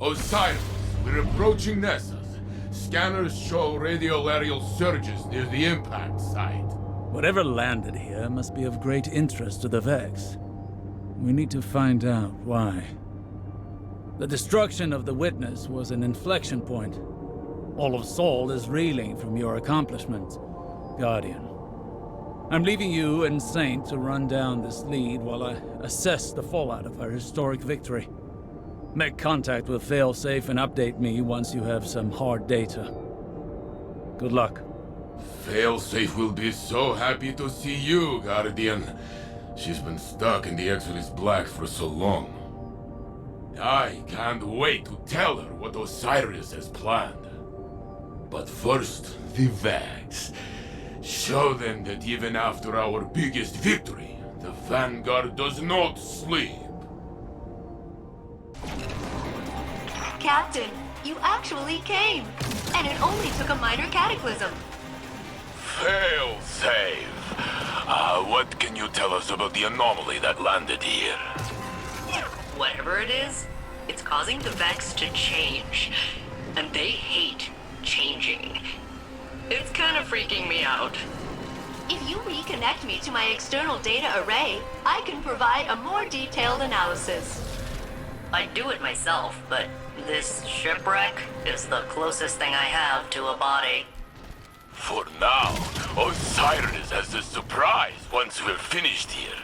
Osiris, we're approaching Nessus. Scanners show radial aerial surges near the impact site. Whatever landed here must be of great interest to the Vex. We need to find out why. The destruction of the Witness was an inflection point. All of Sol is reeling from your accomplishments, Guardian. I'm leaving you and Saint to run down this lead while I assess the fallout of our historic victory. Make contact with Failsafe and update me once you have some hard data. Good luck. Failsafe will be so happy to see you, Guardian. She's been stuck in the Exodus Black for so long. I can't wait to tell her what Osiris has planned. But first, the Vex. Show them that even after our biggest victory, the Vanguard does not sleep. Captain, you actually came! And it only took a minor cataclysm. Failsafe. What can you tell us about the anomaly that landed here? Whatever it is, it's causing the Vex to change. And they hate changing. It's kind of freaking me out. If you reconnect me to my external data array, I can provide a more detailed analysis. I'd do it myself, but this shipwreck is the closest thing I have to a body. For now, Osiris has the surprise once we're finished here.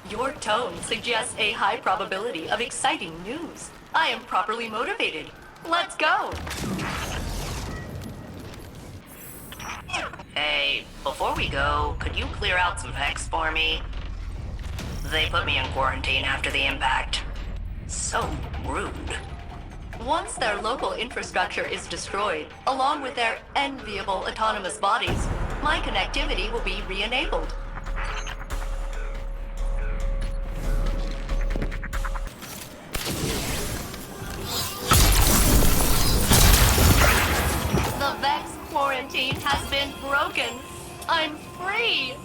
Your tone suggests a high probability of exciting news. I am properly motivated. Let's go! Hey, before we go, could you clear out some Vex for me? They put me in quarantine after the impact. So rude. Once their local infrastructure is destroyed, along with their enviable autonomous bodies, my connectivity will be re-enabled. The Vex quarantine has been broken. I'm free!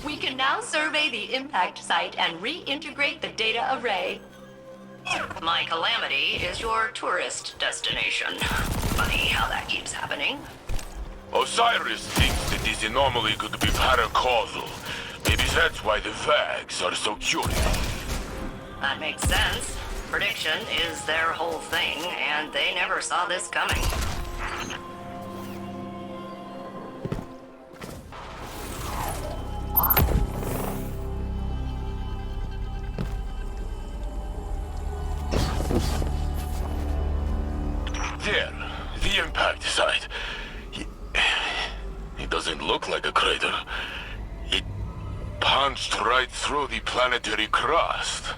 We can now survey the impact site and reintegrate the data array. My Calamity is your tourist destination. Funny how that keeps happening. Osiris thinks that this anomaly could be paracausal. Maybe that's why the Vags are so curious. That makes sense. Prediction is their whole thing, and they never saw this coming. There, the impact site. It doesn't look like a crater. It punched right through the planetary crust.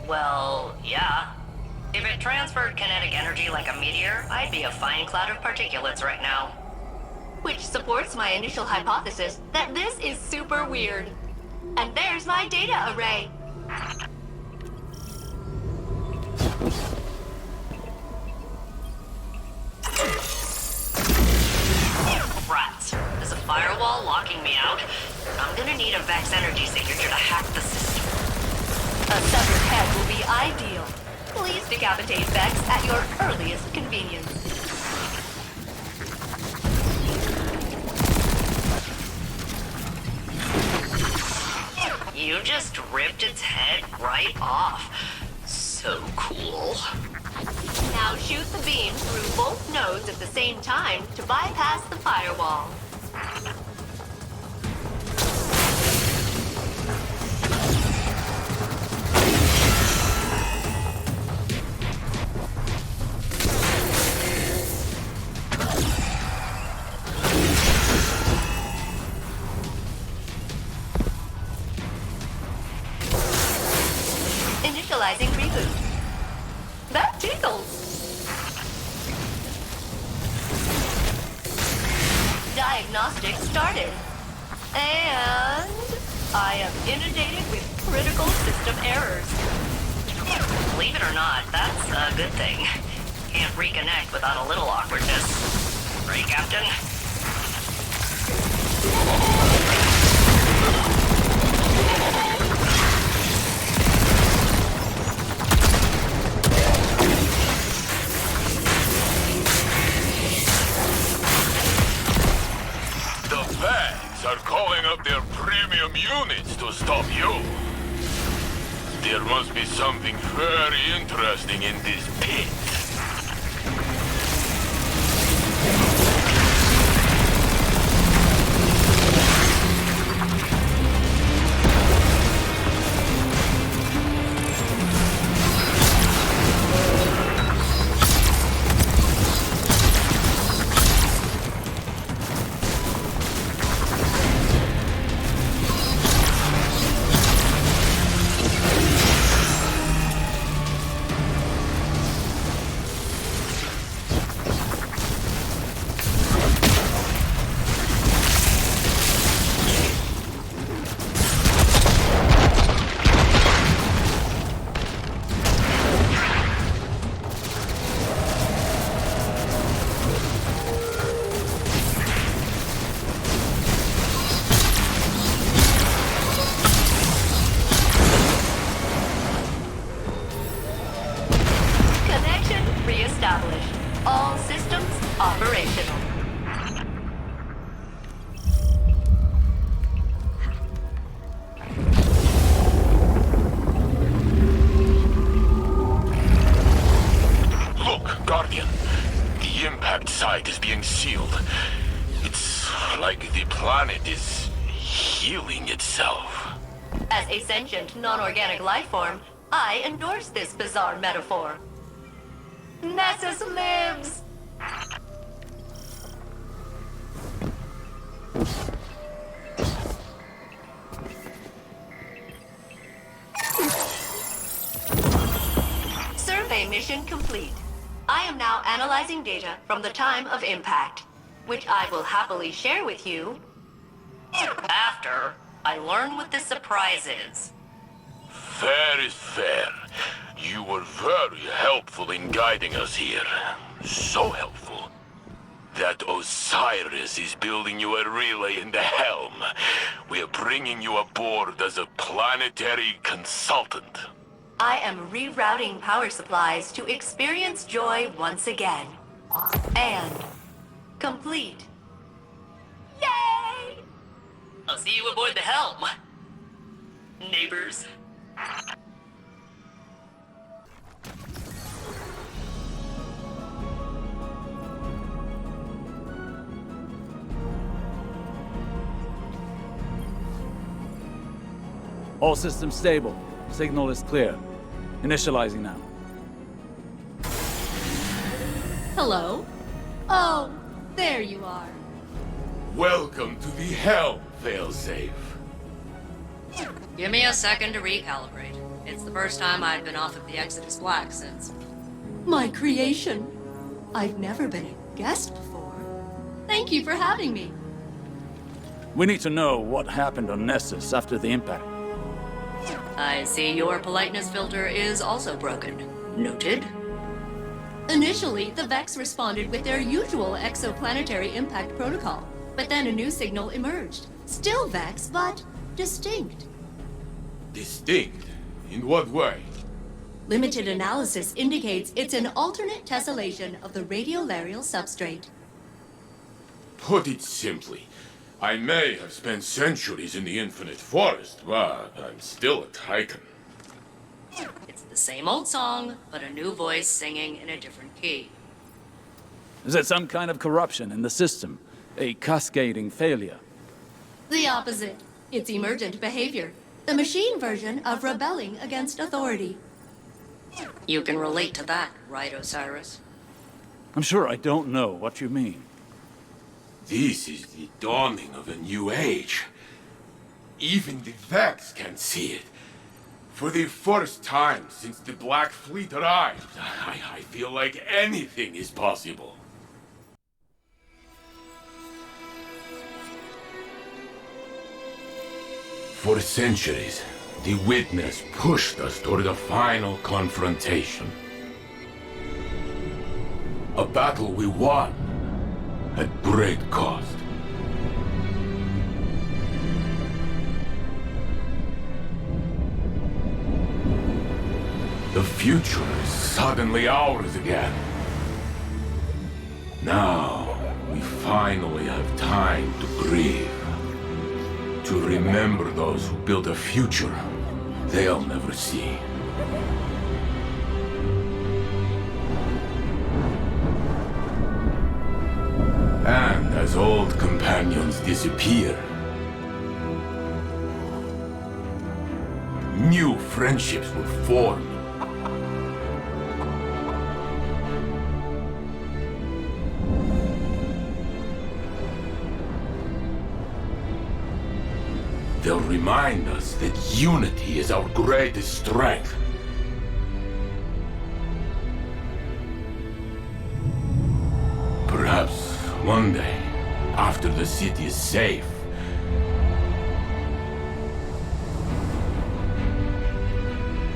Well, yeah. If it transferred kinetic energy like a meteor, I'd be a fine cloud of particulates right now. Which supports my initial hypothesis that this is super weird. And there's my data array. Rats. Is a firewall locking me out? I'm gonna need a Vex energy signature to hack the system. A severed head will be ideal. Please decapitate Vex at your earliest convenience. You just ripped its head right off. So cool. Now shoot the beam through both nodes at the same time to bypass the firewall. Initializing reboot. That tickles. Diagnostics started. And I am inundated with critical system errors. Believe it or not, that's a good thing. Can't reconnect without a little awkwardness. Right, Captain? must be something very interesting in this pit. Reestablished. All systems operational. Look, Guardian. The impact site is being sealed. It's like the planet is healing itself. As a sentient, non-organic life form, I endorse this bizarre metaphor. Nessus lives! Survey mission complete. I am now analyzing data from the time of impact, which I will happily share with you after I learn what the surprise is. Fair is fair. You were very helpful in guiding us here. So helpful that Osiris is building you a relay in the helm. We are bringing you aboard as a planetary consultant. I am rerouting power supplies to experience joy once again. And complete. Yay! I'll see you aboard the helm, neighbors. All systems stable. Signal is clear. Initializing now. Hello? Oh, there you are. Welcome to the helm, failsafe. Give me a second to recalibrate. It's the first time I've been off of the Exodus Black since... My creation. I've never been a guest before. Thank you for having me. We need to know what happened on Nessus after the impact. I see your politeness filter is also broken. Noted. Initially, the Vex responded with their usual exoplanetary impact protocol, but then a new signal emerged. Still Vex, but distinct. Distinct? In what way? Limited analysis indicates it's an alternate tessellation of the radiolarial substrate. Put it simply, I may have spent centuries in the infinite forest, but I'm still a Titan. It's the same old song, but a new voice singing in a different key. Is it some kind of corruption in the system? A cascading failure? The opposite. It's emergent behavior. The machine version of rebelling against authority. You can relate to that, right, Osiris? I'm sure I don't know what you mean. This is the dawning of a new age. Even the Vex can see it. For the first time since the Black Fleet arrived, I feel like anything is possible. For centuries, the Witness pushed us toward a final confrontation. A battle we won at great cost. The future is suddenly ours again. Now, we finally have time to grieve. To remember those who built a future they'll never see. companions disappear, new friendships will form. They'll remind us that unity is our greatest strength. Perhaps one day, after the city is safe,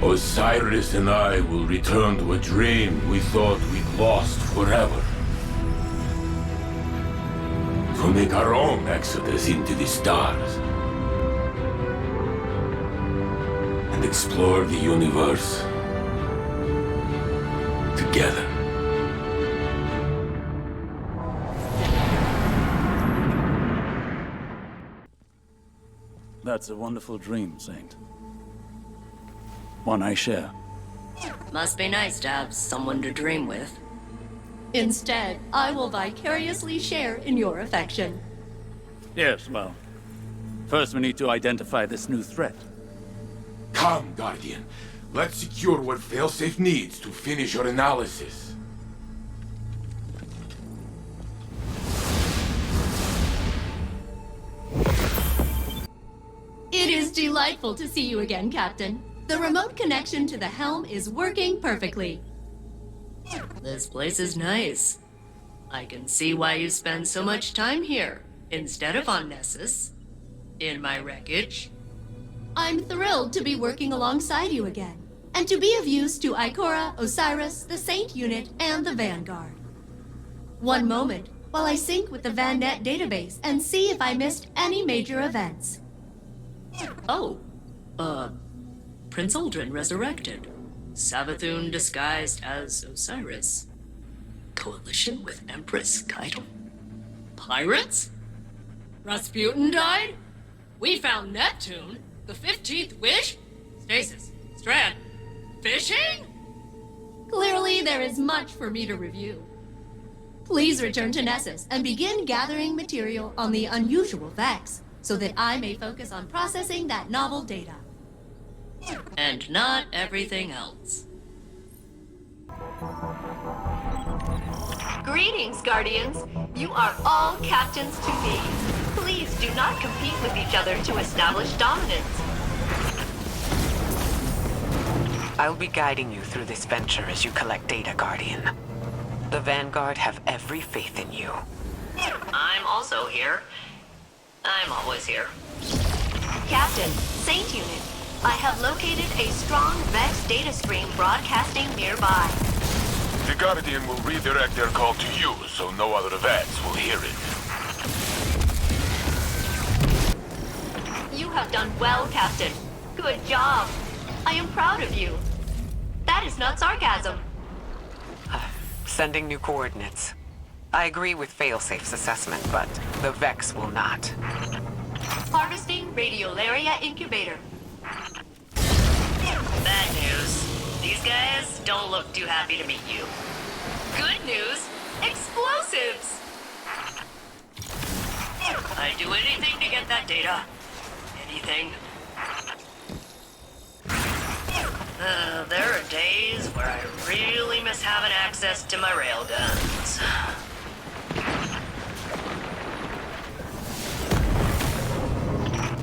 Osiris and I will return to a dream we thought we'd lost forever. To make our own exodus into the stars. And explore the universe together. That's a wonderful dream, Saint. One I share. Must be nice to have someone to dream with. Instead, I will vicariously share in your affection. Yes, well, first we need to identify this new threat. Come, Guardian. Let's secure what Failsafe needs to finish your analysis. It is delightful to see you again, Captain. The remote connection to the helm is working perfectly. This place is nice. I can see why you spend so much time here, instead of on Nessus. In my wreckage. I'm thrilled to be working alongside you again, and to be of use to Ikora, Osiris, the Saint Unit, and the Vanguard. One moment, while I sync with the VanNet database and see if I missed any major events. Oh, Prince Aldrin resurrected. Savathun disguised as Osiris. Coalition with Empress Keitel. Pirates? Rasputin died? We found Neptune? The 15th wish? Stasis, Strand, fishing? Clearly, there is much for me to review. Please return to Nessus and begin gathering material on the unusual Vex, so that I may focus on processing that novel data. And not everything else. Greetings, Guardians. You are all captains to be. Please do not compete with each other to establish dominance. I'll be guiding you through this venture as you collect data, Guardian. The Vanguard have every faith in you. I'm also here. I'm always here. Captain, Saint Unit, I have located a strong Vex data stream broadcasting nearby. The Guardian will redirect their call to you, so no other Vets will hear it. You have done well, Captain. Good job. I am proud of you. That is not sarcasm. Sending new coordinates. I agree with Failsafe's assessment, but the Vex will not. Harvesting Radiolaria Incubator. Bad news. These guys don't look too happy to meet you. Good news, explosives. I'd do anything to get that data. Anything. There are days where I really miss having access to my railguns.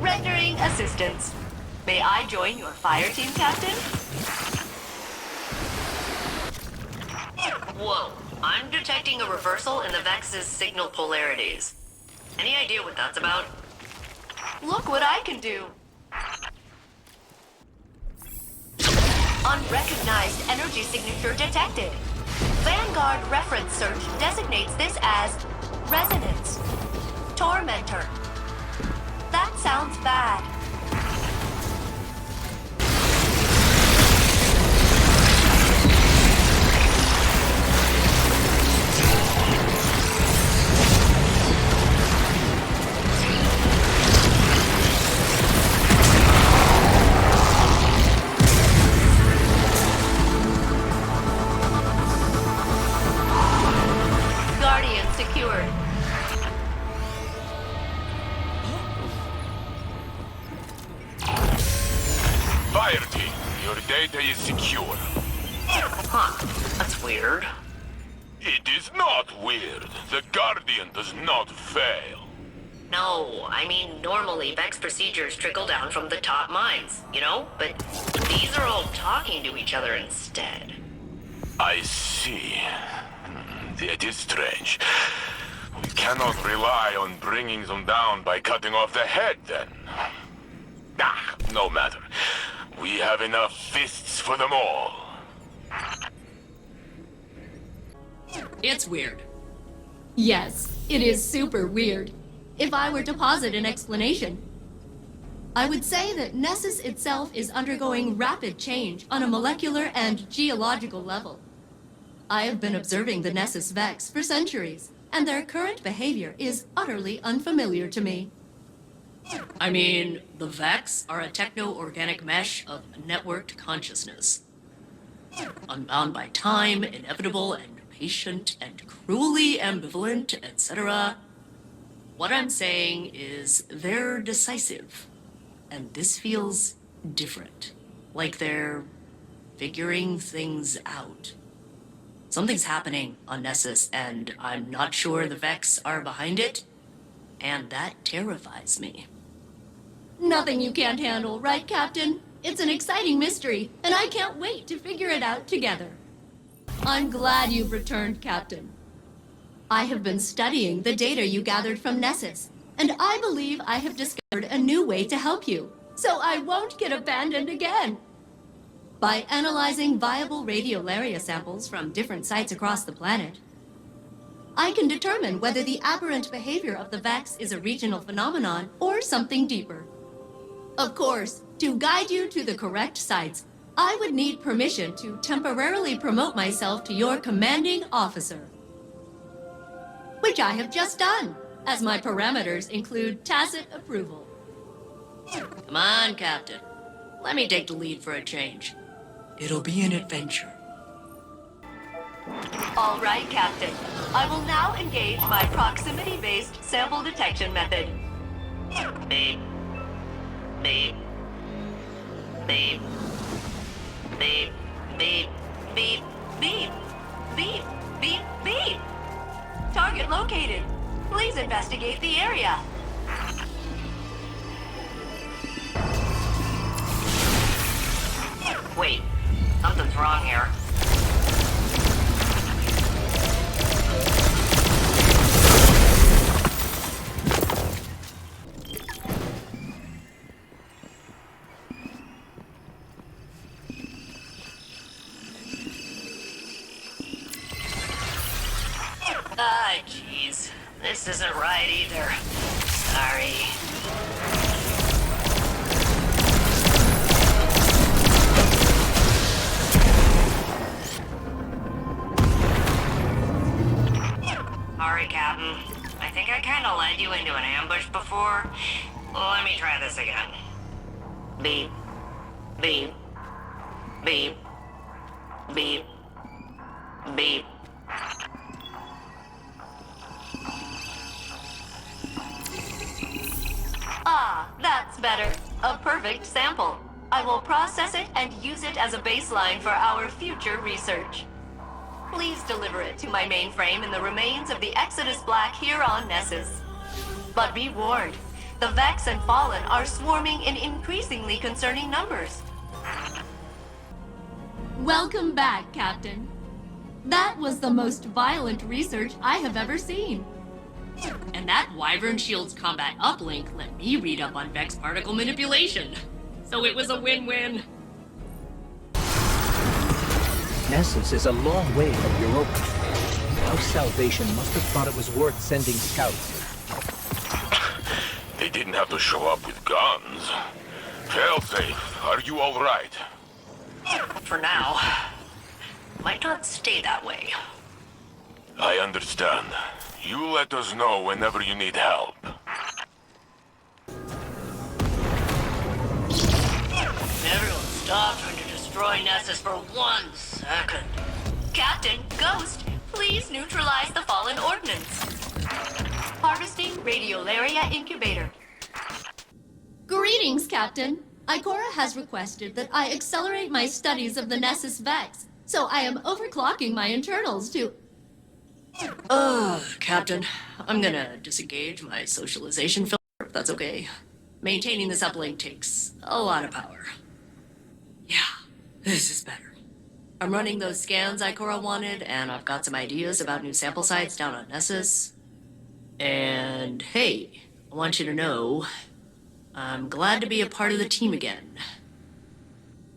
Rendering assistance. May I join your fire team, Captain? Whoa, I'm detecting a reversal in the Vex's signal polarities. Any idea what that's about? Look what I can do. Unrecognized energy signature detected. Vanguard reference search designates this as Resonance. Tormentor. That sounds bad. Huh, that's weird. It is not weird. The Guardian does not fail. No, I mean, normally Vex procedures trickle down from the top minds, you know? But these are all talking to each other instead. I see. It is strange. We cannot rely on bringing them down by cutting off the head, then. Ah, no matter. We have enough fists for them all. It's weird. Yes, it is super weird. If I were to posit an explanation, I would say that Nessus itself is undergoing rapid change on a molecular and geological level. I have been observing the Nessus Vex for centuries, and their current behavior is utterly unfamiliar to me. I mean, the Vex are a techno-organic mesh of networked consciousness. Unbound by time, inevitable and patient and cruelly ambivalent, etc. What I'm saying is they're decisive. And this feels different. Like they're figuring things out. Something's happening on Nessus, and I'm not sure the Vex are behind it. And that terrifies me. Nothing you can't handle, right, Captain? It's an exciting mystery, and I can't wait to figure it out together. I'm glad you've returned, Captain. I have been studying the data you gathered from Nessus, and I believe I have discovered a new way to help you, so I won't get abandoned again. By analyzing viable radiolaria samples from different sites across the planet, I can determine whether the aberrant behavior of the Vex is a regional phenomenon or something deeper. Of course, to guide you to the correct sites, I would need permission to temporarily promote myself to your commanding officer. Which I have just done, as my parameters include tacit approval. Come on, Captain. Let me take the lead for a change. It'll be an adventure. All right, Captain. I will now engage my proximity-based sample detection method. Beep. Beep. Beep. Beep. Beep. Beep. Beep. Beep. Beep. Beep. Target located. Please investigate the area. Wait, something's wrong here. Ah, jeez. This isn't right either. Sorry. Sorry, Captain. I think I kinda led you into an ambush before. Let me try this again. Beep. Beep. Beep. Beep. Beep. Ah, that's better. A perfect sample. I will process it and use it as a baseline for our future research. Please deliver it to my mainframe in the remains of the Exodus Black here on Nessus. But be warned, the Vex and Fallen are swarming in increasingly concerning numbers. Welcome back, Captain. That was the most violent research I have ever seen. And that Wyvern Shields combat uplink let me read up on Vex particle manipulation. So it was a win-win. Nessus is a long way from Europa. House Salvation must have thought it was worth sending scouts. They didn't have to show up with guns. Failsafe, are you all right? For now. Might not stay that way. I understand. You let us know whenever you need help. Everyone stop trying to destroy Nessus for 1 second. Captain, Ghost, please neutralize the Fallen ordnance. Harvesting Radiolaria Incubator. Greetings, Captain. Ikora has requested that I accelerate my studies of the Nessus Vex, so I am overclocking my internals to... Captain, I'm gonna disengage my socialization filter, if that's okay. Maintaining this uplink takes a lot of power. Yeah, this is better. I'm running those scans Ikora wanted, and I've got some ideas about new sample sites down on Nessus. And hey, I want you to know, I'm glad to be a part of the team again.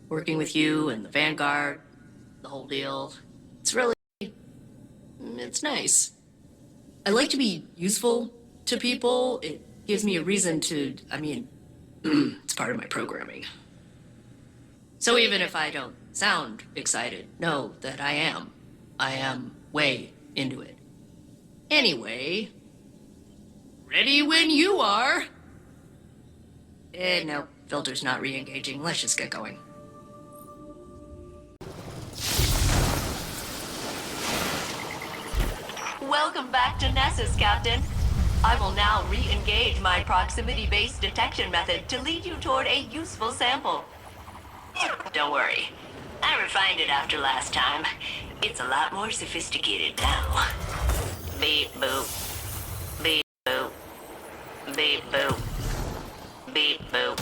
Working with you and the Vanguard, the whole deal, it's nice. I like to be useful to people. It gives me a reason to, it's part of my programming. So even if I don't sound excited, know that I am. I am way into it. Anyway, ready when you are. No, filter's not re-engaging. Let's just get going. Welcome back to Nessus, Captain. I will now re-engage my proximity-based detection method to lead you toward a useful sample. Don't worry. I refined it after last time. It's a lot more sophisticated now. Beep boop. Beep boop. Beep boop. Beep boop.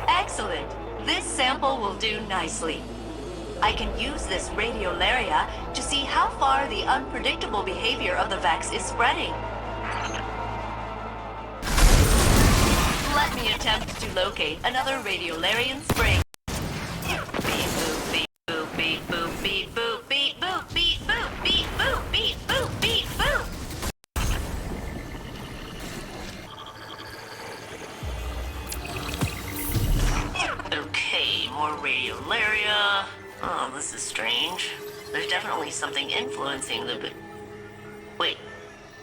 Excellent. This sample will do nicely. I can use this radiolaria to see how far the unpredictable behavior of the Vex is spreading. Let me attempt to locate another radiolarian spring. Beep boop, beep boop, beep boop, beep boop, beep boop, beep boop, beep boop, beep boop, beep boop. Okay, more radiolaria. Oh, this is strange. There's definitely something influencing the... Wait,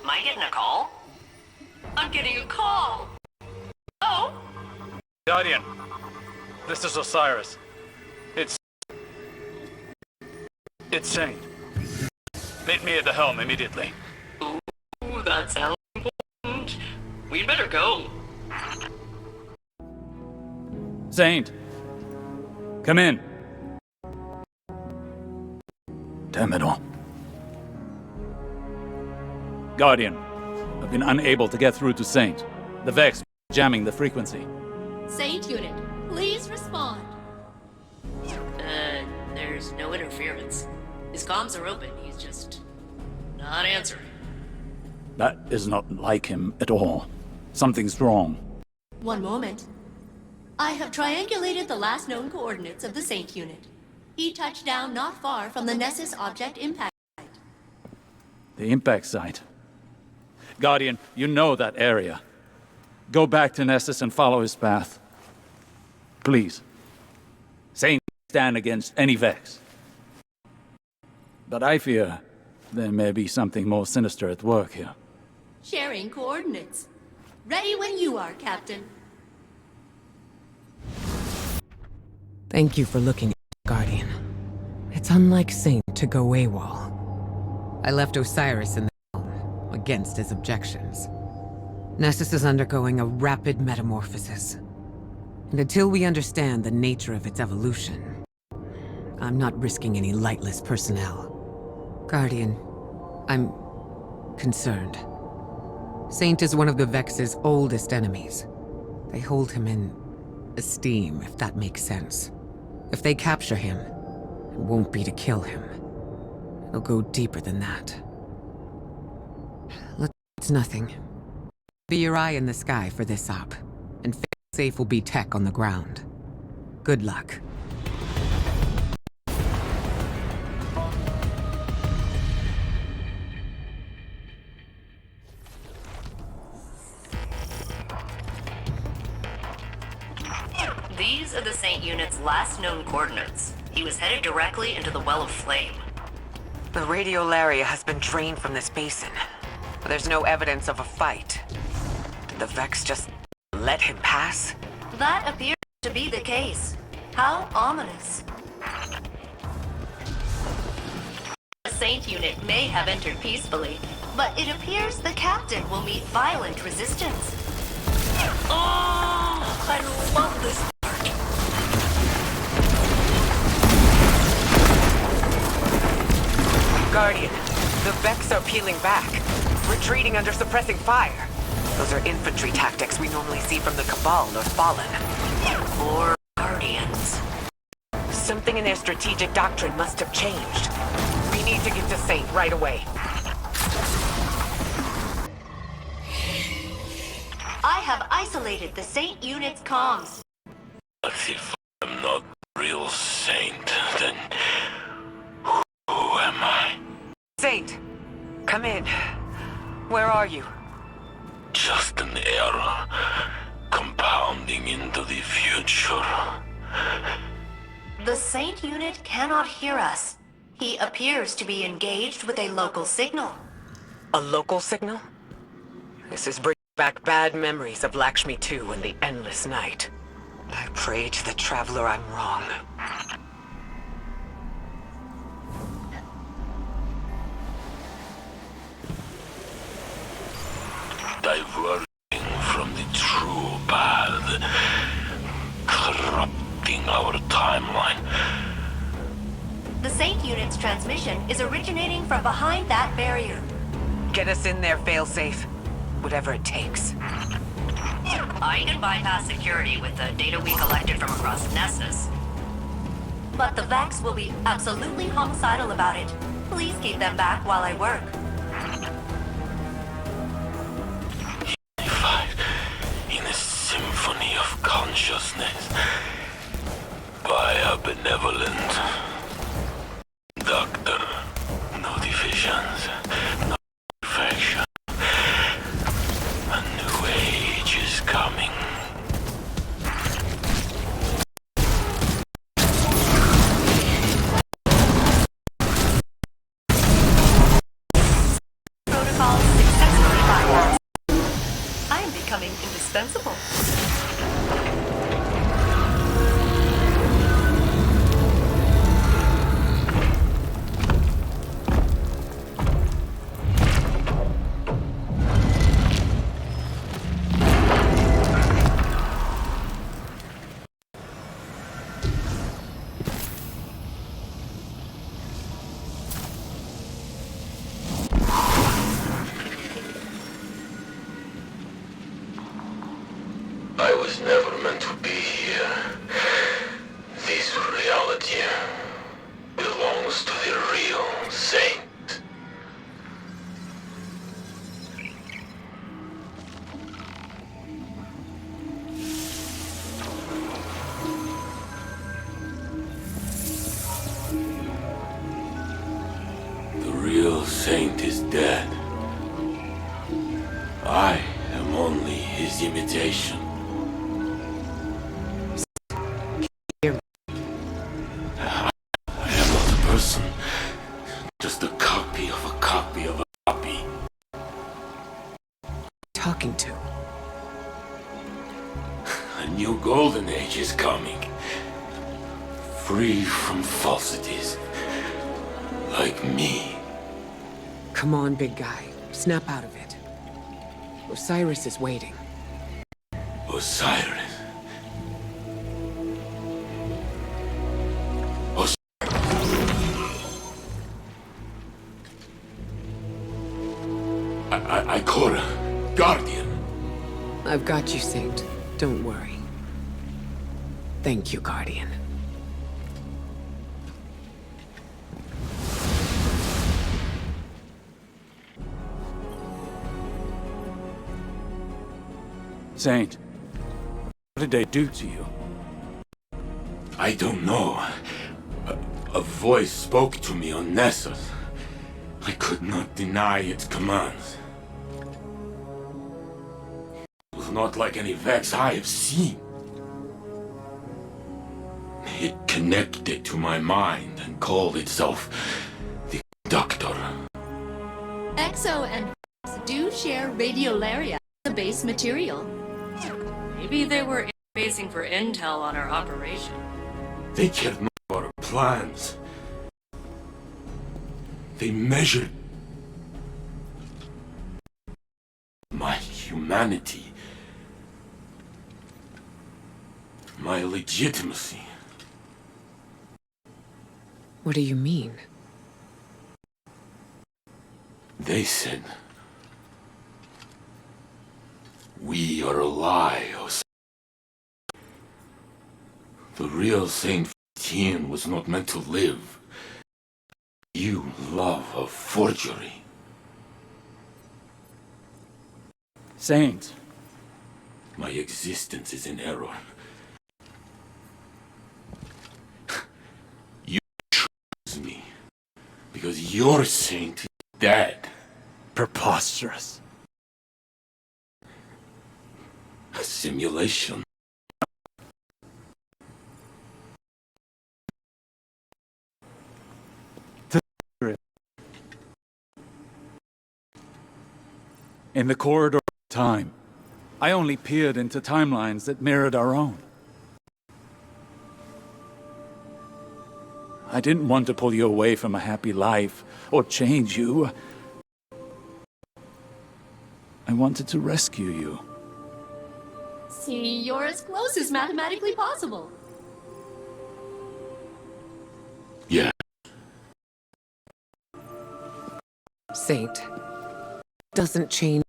am I getting a call? I'm getting a call! Oh? Guardian, this is Osiris. It's Saint. Meet me at the helm immediately. Ooh, that sounds important. We'd better go. Saint, come in. Damn it all. Guardian, I've been unable to get through to Saint. The Vex jamming the frequency. Saint Unit, please respond. There's no interference. His comms are open, he's just not answering. That is not like him at all. Something's wrong. One moment. I have triangulated the last known coordinates of the Saint Unit. He touched down not far from the Nessus object impact site. The impact site. Guardian, you know that area. Go back to Nessus and follow his path. Please. Saint stand against any Vex. But I fear there may be something more sinister at work here. Sharing coordinates. Ready when you are, Captain. Thank you for looking at Guardian. It's unlike Saint to go AWOL. I left Osiris in the helm, against his objections. Nessus is undergoing a rapid metamorphosis. And until we understand the nature of its evolution, I'm not risking any lightless personnel. Guardian, I'm concerned. Saint is one of the Vex's oldest enemies. They hold him in esteem, if that makes sense. If they capture him, it won't be to kill him. It'll go deeper than that. It's nothing. Be your eye in the sky for this op, and safe will be tech on the ground. Good luck. These are the Saint Unit's last known coordinates. He was headed directly into the Well of Flame. The radiolaria has been drained from this basin. There's no evidence of a fight. Did the Vex just let him pass? That appears to be the case. How ominous. The Saint Unit may have entered peacefully, but it appears the captain will meet violent resistance. Oh, I love this part. Guardian, the Vex are peeling back, retreating under suppressing fire. Those are infantry tactics we normally see from the Cabal or Fallen. Or Guardians. Something in their strategic doctrine must have changed. We need to get to Saint right away. I have isolated the Saint unit's comms. But if I'm not a real saint, then who am I? Saint, come in. Where are you? Just an error, compounding into the future. The Saint unit cannot hear us. He appears to be engaged with a local signal. A local signal? This is bringing back bad memories of Lakshmi 2 and the endless night. I pray to the Traveler I'm wrong. Diverging from the true path, corrupting our timeline. The Saint unit's transmission is originating from behind that barrier. Get us in there, failsafe. Whatever it takes. I can bypass security with the data we collected from across Nessus. But the Vex will be absolutely homicidal about it. Please keep them back while I work. Unified in a symphony of consciousness by a benevolent doctor. No divisions, no perfection. A new age is coming. Protocol successfully bypassed. I am becoming indispensable. I was never meant to be here. This reality belongs to the real Saint. The real Saint is dead. I am only his imitation. I am not a person, just a copy of a copy of a copy. Talking to. A new golden age is coming. Free from falsities. Like me. Come on, big guy. Snap out of it. Osiris is waiting. Osiris. Ikora, Guardian. I've got you, Saint. Don't worry. Thank you, Guardian. Saint, what did they do to you? I don't know. A voice spoke to me on Nessus. I could not deny its commands. It was not like any Vex I have seen. It connected to my mind and called itself the Conductor. Exo and Vex do share radiolaria, the base material. Maybe they were interfacing for intel on our operation. They cared not about our plans. They measured humanity, my legitimacy. What do you mean? They said we are a lie, Osiris. The real Saint 15 was not meant to live. You love a forgery. Saint. My existence is in error. You choose me because your saint is dead. Preposterous. A simulation. In the corridor of time, I only peered into timelines that mirrored our own. I didn't want to pull you away from a happy life, or change you. I wanted to rescue you. See, you're as close as mathematically possible. Yeah. Saint. Doesn't change.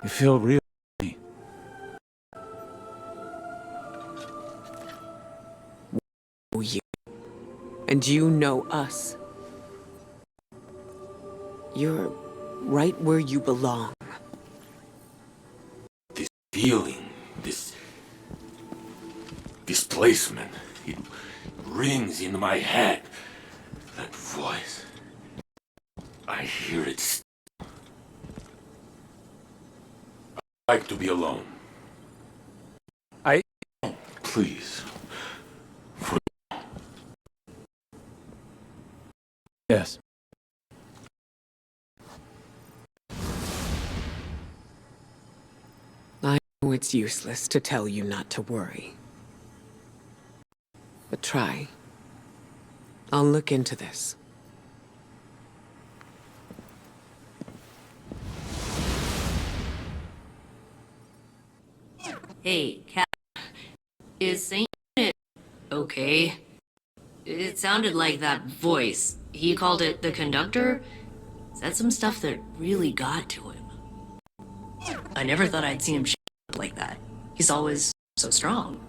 You feel real to me. You. And you know us. You're right where you belong. This feeling, this displacement, it rings in my head. That voice, I hear it still. I like to be alone. Please. Yes. I know it's useless to tell you not to worry. But try. I'll look into this. Hey, Cat. Is Saint okay? It sounded like that voice. He called it the conductor. Said some stuff that really got to him. I never thought I'd see him shut up like that. He's always so strong.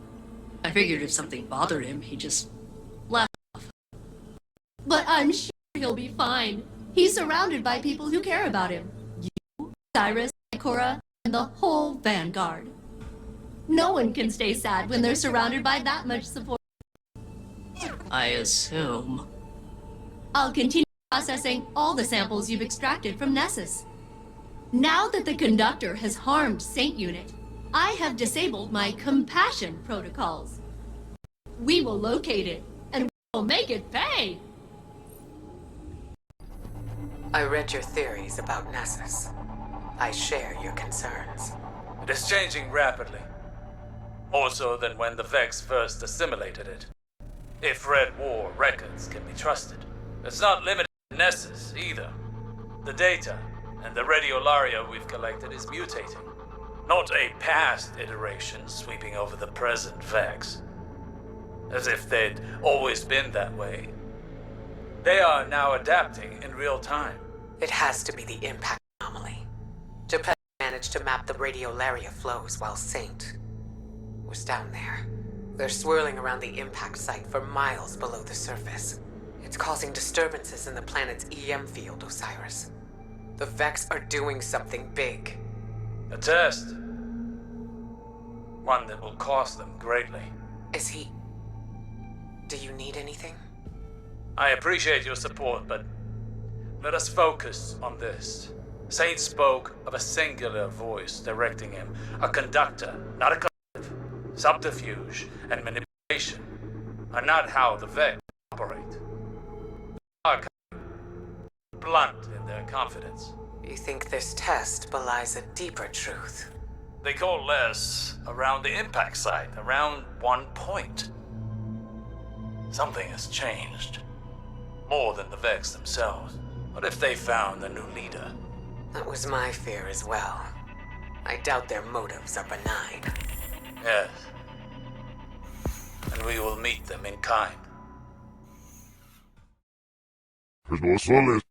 I figured if something bothered him, he'd just laugh off. But I'm sure he'll be fine. He's surrounded by people who care about him. You, Cyrus, Ikora, and the whole Vanguard. No one can stay sad when they're surrounded by that much support. I assume. I'll continue processing all the samples you've extracted from Nessus. Now that the conductor has harmed Saint Unit, I have disabled my compassion protocols. We will locate it, and we will make it pay! I read your theories about Nessus. I share your concerns. It is changing rapidly. More so than when the Vex first assimilated it. If Red War records can be trusted. It's not limited to Nessus either. The data and the radiolaria we've collected is mutating. Not a past iteration sweeping over the present Vex. As if they'd always been that way. They are now adapting in real time. It has to be the impact anomaly. Japan managed to map the radiolaria flows while Saint was down there. They're swirling around the impact site for miles below the surface. It's causing disturbances in the planet's EM field, Osiris. The Vex are doing something big. A test. One that will cost them greatly. Is he... Do you need anything? I appreciate your support, but let us focus on this. Saint spoke of a singular voice directing him. A conductor, not a collective. Subterfuge and manipulation are not how the Vex operate. They are blunt in their confidence. You think this test belies a deeper truth? They coalesce around the impact site, around one point. Something has changed. More than the Vex themselves. What if they found the new leader? That was my fear as well. I doubt their motives are benign. Yes. And we will meet them in kind. Pues vos soles.